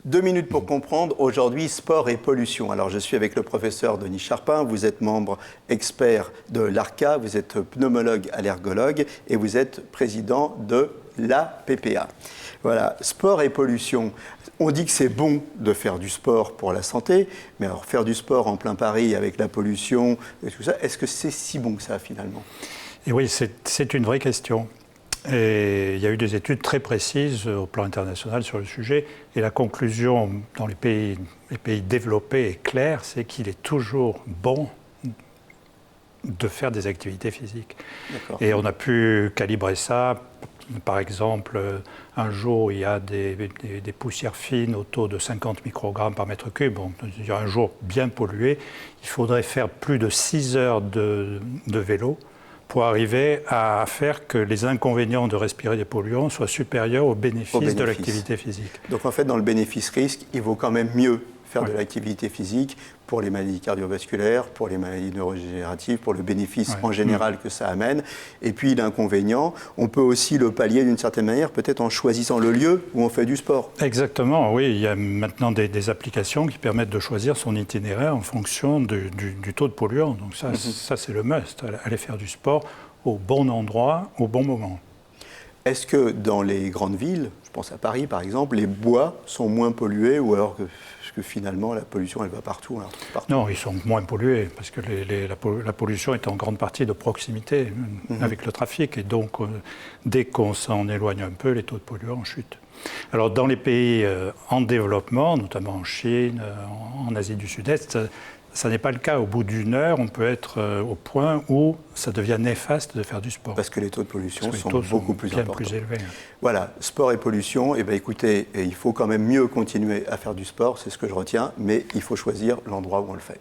2 minutes pour comprendre, aujourd'hui, sport et pollution. Alors, je suis avec le professeur Denis Charpin, vous êtes membre expert de l'ARCA, vous êtes pneumologue allergologue et vous êtes président de l'APPA. Voilà, sport et pollution. On dit que c'est bon de faire du sport pour la santé, mais alors faire du sport en plein Paris avec la pollution et tout ça, est-ce que c'est si bon que ça finalement? Et oui, c'est une vraie question. Et il y a eu des études très précises au plan international sur le sujet. Et la conclusion dans les pays développés est claire, c'est qu'il est toujours bon de faire des activités physiques. Et on a pu calibrer ça. Par exemple, un jour, il y a des poussières fines au taux de 50 microgrammes par mètre cube. Donc, un jour bien pollué, il faudrait faire plus de 6 heures de vélo pour arriver à faire que les inconvénients de respirer des polluants soient supérieurs aux bénéfices de l'activité physique. Donc en fait, dans le bénéfice-risque, il vaut quand même mieux faire de l'activité physique pour les maladies cardiovasculaires, pour les maladies neurodégénératives, pour le bénéfice en général que ça amène. Et puis l'inconvénient, on peut aussi le pallier d'une certaine manière, peut-être en choisissant le lieu où on fait du sport. Exactement, oui. Il y a maintenant des applications qui permettent de choisir son itinéraire en fonction du taux de polluants. Donc ça c'est le must, aller faire du sport au bon endroit, au bon moment. Est-ce que dans les grandes villes, je pense à Paris par exemple, les bois sont moins pollués ou alors que finalement la pollution elle va partout, Non, ils sont moins pollués parce que la pollution est en grande partie de proximité avec le trafic et donc dès qu'on s'en éloigne un peu, les taux de polluants chutent. Alors dans les pays en développement, notamment en Chine, en Asie du Sud-Est, ça n'est pas le cas. Au bout d'une heure, on peut être au point où ça devient néfaste de faire du sport. Parce que les taux de pollution sont beaucoup plus importants. Plus élevés. Voilà, sport et pollution, eh bien, écoutez, il faut quand même mieux continuer à faire du sport, c'est ce que je retiens, mais il faut choisir l'endroit où on le fait.